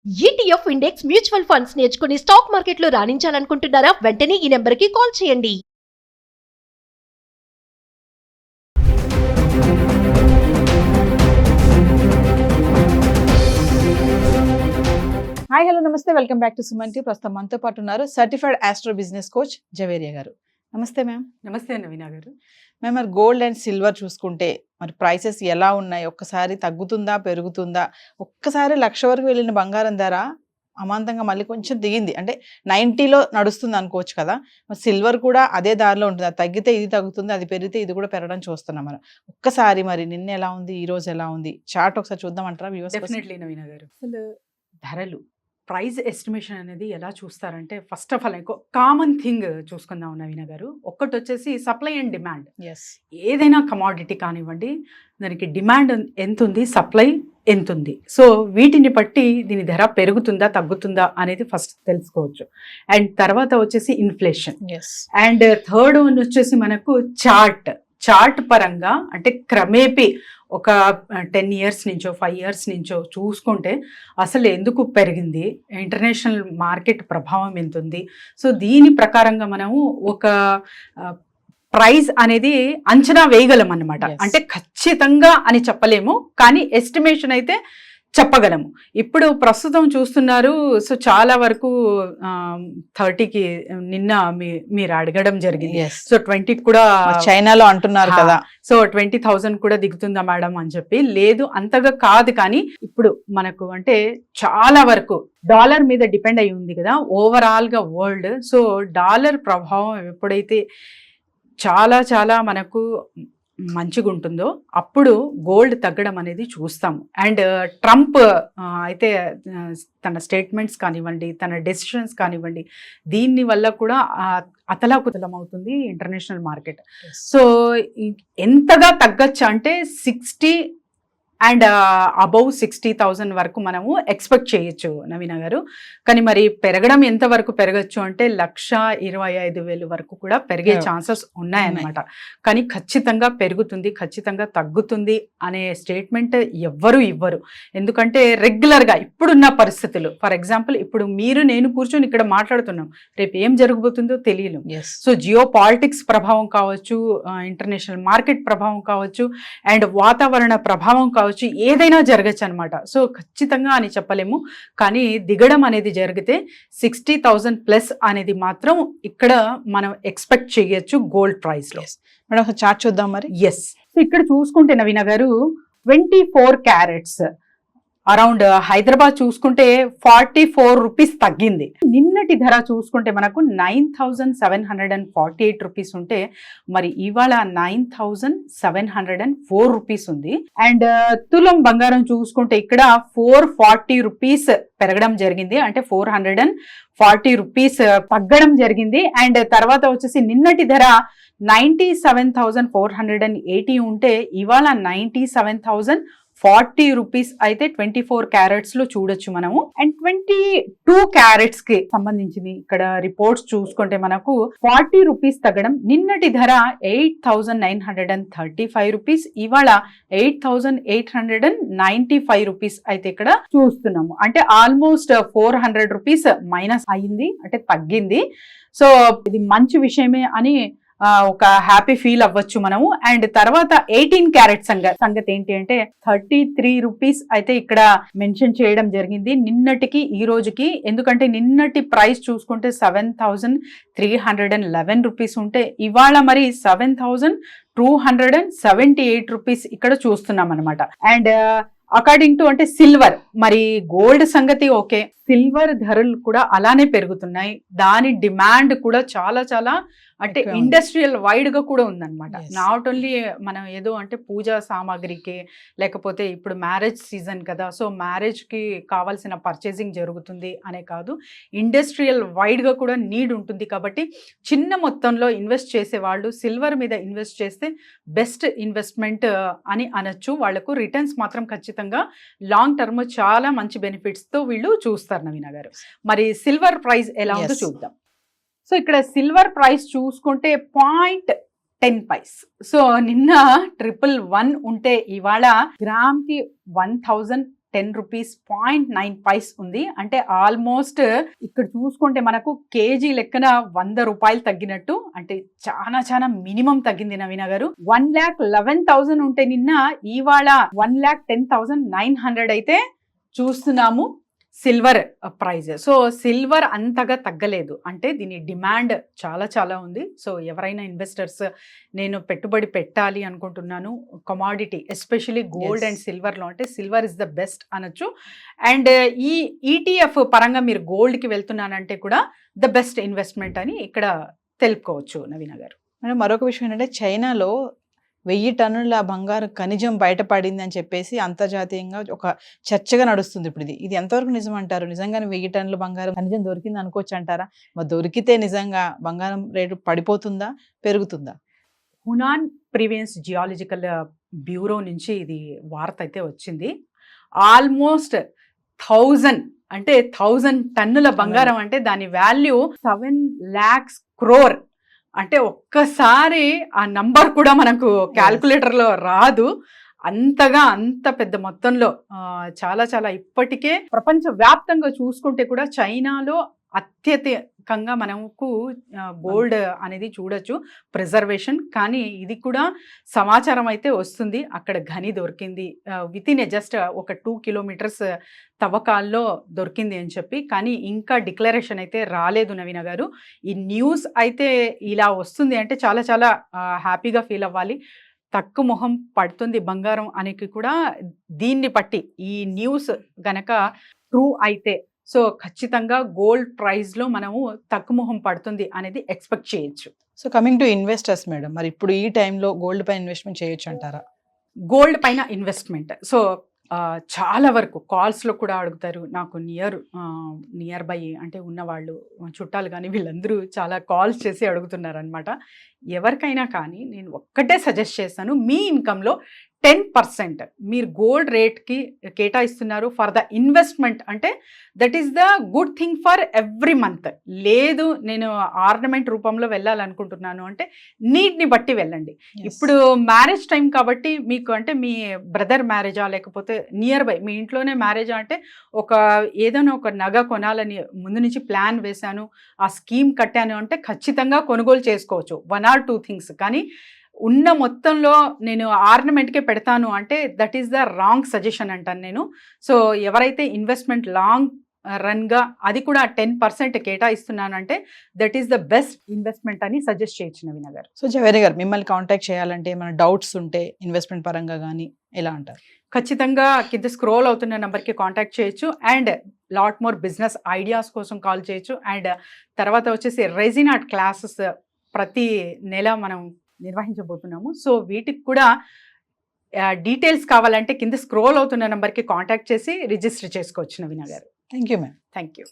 ETF index mutual funds నేర్చుకుని stock మార్కెట్లో రాణించాలనుకుంటున్నారా? వెంటనే ఈ నెంబర్కి కాల్ చేయండి. హాయ్ హలో నమస్తే, welcome back to Suman TV. ప్రస్తుతం మనతో పాటు ఉన్నారు certified astro business coach Javeria గారు. నమస్తే మ్యామ్. నమస్తే నవీనా గారు. మ్యామ్, మరి గోల్డ్ అండ్ సిల్వర్ చూసుకుంటే మరి ప్రైసెస్ ఎలా ఉన్నాయి? ఒక్కసారి తగ్గుతుందా పెరుగుతుందా? ఒక్కసారి 1,00,000 వరకు వెళ్ళిన బంగారం ధర అమాంతంగా మళ్ళీ కొంచెం దిగింది, అంటే 90లో నడుస్తుంది అనుకోవచ్చు కదా. మరి సిల్వర్ కూడా అదే దారిలో ఉంటుంది, అది తగ్గితే ఇది తగ్గుతుంది, అది పెరిగితే ఇది కూడా పెరగడం చూస్తున్నాం మనం. ఒక్కసారి మరి నిన్న ఎలా ఉంది, ఈ రోజు ఎలా ఉంది, చార్ట్ ఒకసారి చూద్దామంటారా? డెఫినెట్లీ నవీనా గారు. అసలు ధరలు ప్రైస్ ఎస్టిమేషన్ అనేది ఎలా చూస్తారంటే, first of all common thing చూసుకుందాం నవీనా గారు. ఒక్కటి వచ్చేసి సప్లై అండ్ డిమాండ్. ఏదైనా కమాడిటీ కానివ్వండి, దానికి డిమాండ్ ఎంత ఉంది, సప్లై ఎంత ఉంది. సో వీటిని బట్టి దీని ధర పెరుగుతుందా తగ్గుతుందా అనేది ఫస్ట్ తెలుసుకోవచ్చు. అండ్ తర్వాత వచ్చేసి ఇన్ఫ్లేషన్. అండ్ థర్డ్ వన్ వచ్చేసి మనకు చార్ట్ పరంగా, అంటే క్రమేపీ ఒక 10 years నుంచో 5 years నుంచో చూసుకుంటే అసలు ఎందుకు పెరిగింది, ఇంటర్నేషనల్ మార్కెట్ ప్రభావం ఎంత ఉంది. సో దీని ప్రకారంగా మనము ఒక ప్రైస్ అనేది అంచనా వేయగలం అన్నమాట. అంటే ఖచ్చితంగా అని చెప్పలేము, కానీ ఎస్టిమేషన్ అయితే చెప్పగలము. ఇప్పుడు ప్రస్తుతం చూస్తున్నారు, సో చాలా వరకు 30కి నిన్న మీరు అడగడం జరిగింది. సో 20కి కూడా చైనాలో అంటున్నారు కదా, సో 20,000 కూడా దిగుతుందా మేడం అని చెప్పి. లేదు, అంతగా కాదు, కానీ ఇప్పుడు మనకు అంటే చాలా వరకు డాలర్ మీద డిపెండ్ అయి ఉంది కదా ఓవరాల్ గా వరల్డ్. సో డాలర్ ప్రభావం ఎప్పుడైతే చాలా చాలా మనకు మంచిగా ఉంటుందో అప్పుడు గోల్డ్ తగ్గడం అనేది చూస్తాము. అండ్ ట్రంప్ అయితే తన స్టేట్మెంట్స్ కానివ్వండి, తన డెసిషన్స్ కానివ్వండి, దీని వల్ల కూడా అతలాకుతలం అవుతుంది ఇంటర్నేషనల్ మార్కెట్. సో ఎంతగా తగ్గచ్చు అంటే 60 అండ్ అబౌవ్ 60,000 వరకు మనము ఎక్స్పెక్ట్ చేయొచ్చు నవీనా గారు. కానీ మరి పెరగడం ఎంత వరకు పెరగచ్చు అంటే 1,25,000 వరకు కూడా పెరిగే ఛాన్సెస్ ఉన్నాయన్నమాట. కానీ ఖచ్చితంగా పెరుగుతుంది, ఖచ్చితంగా తగ్గుతుంది అనే స్టేట్మెంట్ ఎవ్వరు ఇవ్వరు. ఎందుకంటే రెగ్యులర్గా ఇప్పుడున్న పరిస్థితులు, ఫర్ ఎగ్జాంపుల్ ఇప్పుడు మీరు నేను కూర్చొని ఇక్కడ మాట్లాడుతున్నాం, రేపు ఏం జరగబోతుందో తెలియలేం. సో జియో పాలిటిక్స్ ప్రభావం కావచ్చు, ఇంటర్నేషనల్ మార్కెట్ ప్రభావం కావచ్చు, అండ్ వాతావరణ ప్రభావం కావచ్చు, ఏదైనా జరగచ్చు అనమాట. సో ఖచ్చితంగా అని చెప్పలేము, కానీ దిగడం అనేది జరిగితే 60,000 ప్లస్ అనేది మాత్రం ఇక్కడ మనం ఎక్స్పెక్ట్ చేయొచ్చు గోల్డ్ ప్రైస్ లో. మేడం ఒక చార్ట్ చూద్దాం మరి. ఎస్, ఇక్కడ చూసుకుంటే నవీన గారు 24 క్యారెట్స్ అరౌండ్ హైదరాబాద్ చూసుకుంటే 44 రూపీస్ తగ్గింది. నిన్నటి ధర చూసుకుంటే మనకు 9,748 రూపీస్ ఉంటే మరి ఇవాళ 9,704 రూపీస్ ఉంది. అండ్ తులం బంగారం చూసుకుంటే ఇక్కడ 440 రూపీస్ పెరగడం జరిగింది, అంటే 440 రూపీస్ తగ్గడం జరిగింది. అండ్ తర్వాత వచ్చేసి నిన్నటి ధర 97,480 ఉంటే ఇవాళ 97,040 రూపీస్ అయితే 24 క్యారెట్స్ లో చూడొచ్చు మనము. అండ్ 22 క్యారెట్స్ కి సంబంధించింది ఇక్కడ రిపోర్ట్స్ చూసుకుంటే మనకు 40 రూపీస్ తగ్గడం. నిన్నటి ధర 8,935 రూపీస్, ఇవాళ 8,895 రూపీస్ అయితే ఇక్కడ చూస్తున్నాము. అంటే ఆల్మోస్ట్ 400 రూపీస్ మైనస్ అయింది, అంటే తగ్గింది. సో ఇది మంచి విషయమే అని ఒక హ్యాపీ ఫీల్ అవ్వచ్చు మనము. అండ్ తర్వాత 18 క్యారెట్ సంగతి ఏంటి అంటే 33 రూపీస్ అయితే ఇక్కడ మెన్షన్ చేయడం జరిగింది నిన్నటికి ఈ రోజుకి. ఎందుకంటే నిన్నటి ప్రైస్ చూసుకుంటే 7,311 రూపీస్ ఉంటే ఇవాళ మరి 7,278 రూపీస్ ఇక్కడ చూస్తున్నాం అనమాట. అండ్ అకార్డింగ్ టు అంటే సిల్వర్, మరి గోల్డ్ సంగతి ఓకే, సిల్వర్ ధరలు కూడా అలానే పెరుగుతున్నాయి. దాని డిమాండ్ కూడా చాలా చాలా అంటే ఇండస్ట్రియల్ వైడ్ గా కూడా ఉందన్నమాట. నాట్ ఓన్లీ మనం ఏదో అంటే పూజా సామాగ్రికి, లేకపోతే ఇప్పుడు మ్యారేజ్ సీజన్ కదా, సో మ్యారేజ్ కి కావాల్సిన పర్చేసింగ్ జరుగుతుంది అనే కాదు, ఇండస్ట్రియల్ వైడ్ గా కూడా నీడ్ ఉంటుంది. కాబట్టి చిన్న మొత్తంలో ఇన్వెస్ట్ చేసే వాళ్ళు సిల్వర్ మీద ఇన్వెస్ట్ చేస్తే బెస్ట్ ఇన్వెస్ట్మెంట్ అని అనొచ్చు. వాళ్లకు రిటర్న్స్ మాత్రం ఖచ్చితంగా లాంగ్ టర్మ్ చాలా మంచి బెనిఫిట్స్ తో వీళ్ళు చూస్తారు నవీనా గారు. మరి సిల్వర్ ప్రైస్ ఎలా ఉందో చూద్దాం. సో ఇక్కడ సిల్వర్ ప్రైస్ చూసుకుంటే 0.10 పైస్. సో నిన్న 111 ఉంటే ఇవాళ గ్రామ్ కి 1,010 రూపీస్ ఉంది. అంటే ఆల్మోస్ట్ ఇక్కడ చూసుకుంటే మనకు కేజీ లెక్కన 100 రూపాయలు తగ్గినట్టు, అంటే చాలా చాలా మినిమం తగ్గింది నవీన గారు. 1,11,000 ఉంటే నిన్న, ఇవాళ 1,10,900 అయితే చూస్తున్నాము సిల్వర్ ప్రైజ్. సో సిల్వర్ అంతగా తగ్గలేదు, అంటే దీని డిమాండ్ చాలా చాలా ఉంది. సో ఎవరైనా ఇన్వెస్టర్స్ నేను పెట్టుబడి పెట్టాలి అనుకుంటున్నాను కమాడిటీ, ఎస్పెషలీ గోల్డ్ అండ్ సిల్వర్లో, అంటే సిల్వర్ ఇస్ ద బెస్ట్ అనొచ్చు. అండ్ ఈ ఈటీఎఫ్ పరంగా మీరు గోల్డ్కి వెళ్తున్నానంటే కూడా ద బెస్ట్ ఇన్వెస్ట్మెంట్ అని ఇక్కడ తెలుపుకోవచ్చు నవీన గారు. మేడం, మరొక విషయం ఏంటంటే చైనాలో 1000 టన్నుల బంగారు ఖనిజం బయటపడింది అని చెప్పేసి అంతర్జాతీయంగా ఒక చర్చగా నడుస్తుంది ఇప్పుడు. ఇది ఎంతవరకు నిజం అంటారు? నిజంగానే 1000 టన్నుల బంగారం ఖనిజం దొరికింది అనుకోవచ్చు అంటారా? మరి దొరికితే నిజంగా బంగారం రేటు పడిపోతుందా, పెరుగుతుందా? హునాన్ ప్రివియన్స్ జియాలజికల్ బ్యూరో నుంచి ఇది వార్త అయితే వచ్చింది. ఆల్మోస్ట్ 1000 టన్నుల బంగారం, అంటే దాని వాల్యూ 7 lakhs crore. అంటే ఒక్కసారి ఆ నంబర్ కూడా మనకు క్యాల్కులేటర్లో రాదు. అంత పెద్ద మొత్తంలో చాలా చాలా ఇప్పటికే ప్రపంచ వ్యాప్తంగా చూసుకుంటే కూడా చైనాలో అత్యధికంగా మనకు గోల్డ్ అనేది చూడొచ్చు ప్రిజర్వేషన్. కానీ ఇది కూడా సమాచారం అయితే వస్తుంది, అక్కడ గని దొరికింది విత్ ఇన్ జస్ట్ ఒక 2 kilometers తవ్వకాల్లో దొరికింది అని చెప్పి. కానీ ఇంకా డిక్లరేషన్ అయితే రాలేదు నవీన గారు. ఈ న్యూస్ అయితే ఇలా వస్తుంది అంటే చాలా చాలా హ్యాపీగా ఫీల్ అవ్వాలి. తక్కువ మొహం పడుతుంది బంగారం అనేది కూడా దీన్ని బట్టి, ఈ న్యూస్ గనక ట్రూ అయితే సో ఖచ్చితంగా గోల్డ్ ప్రైస్ లో మనము తక్కువ మొహం పడుతుంది అనేది ఎక్స్పెక్ట్ చేయొచ్చు. So coming to investors madam, మరి ఇప్పుడు ఈ టైంలో గోల్డ్ పైన ఇన్వెస్ట్మెంట్ చేయొచ్చు అంటారా? గోల్డ్ పైన ఇన్వెస్ట్మెంట్ సో చాలా వరకు కాల్స్లో కూడా అడుగుతారు. నాకు నియర్ బై అంటే ఉన్నవాళ్ళు చుట్టాలు కానీ వీళ్ళందరూ చాలా కాల్స్ చేసి అడుగుతున్నారు అనమాట. ఎవరికైనా కానీ నేను ఒక్కటే సజెస్ట్ చేస్తాను, మీ ఇన్కంలో 10% మీరు గోల్డ్ రేట్కి కేటాయిస్తున్నారు ఫర్ ద ఇన్వెస్ట్మెంట్, అంటే that is the good thing for every month. లేదు నేను ఆర్నమెంట్ రూపంలో వెళ్ళాలనుకుంటున్నాను అంటే నీడ్ని బట్టి వెళ్ళండి. ఇప్పుడు మ్యారేజ్ టైం కాబట్టి మీకు, అంటే మీ బ్రదర్ మ్యారేజా లేకపోతే నియర్ బై మీ ఇంట్లోనే మ్యారేజా అంటే ఏదైనా ఒక నగ కొనాలని ముందు నుంచి ప్లాన్ వేశాను, ఆ స్కీమ్ కట్టాను అంటే ఖచ్చితంగా కొనుగోలు చేసుకోవచ్చు 1 or 2 things. కానీ ఉన్న మొత్తంలో నేను ఆర్నమెంట్కే పెడతాను అంటే that is the wrong suggestion అంటాను నేను. సో ఎవరైతే ఇన్వెస్ట్మెంట్ లాంగ్ రన్గా అది కూడా 10% కేటాయిస్తున్నానంటే that is the best investment అని సజెస్ట్ చేయొచ్చు నవీన గారు. సో జవేరి గారు, మిమ్మల్ని కాంటాక్ట్ చేయాలంటే ఏమైనా డౌట్స్ ఉంటే ఇన్వెస్ట్మెంట్ పరంగా కానీ ఎలా అంటారు? ఖచ్చితంగా కింద స్క్రోల్ అవుతున్న నెంబర్కి కాంటాక్ట్ చేయొచ్చు. And lot more business ideas కోసం కాల్ చేయొచ్చు. అండ్ తర్వాత వచ్చేసి రెజిన్ ఆర్ట్ క్లాసెస్ ప్రతి నెల మనం నిర్వహించబోతున్నాము. సో వీటికి కూడా డీటెయిల్స్ కావాలంటే కింద స్క్రోల్ అవుతున్న నెంబర్కి కాంటాక్ట్ చేసి రిజిస్టర్ చేసుకోవచ్చు నవీన గారు. Thank you ma'am. Thank you.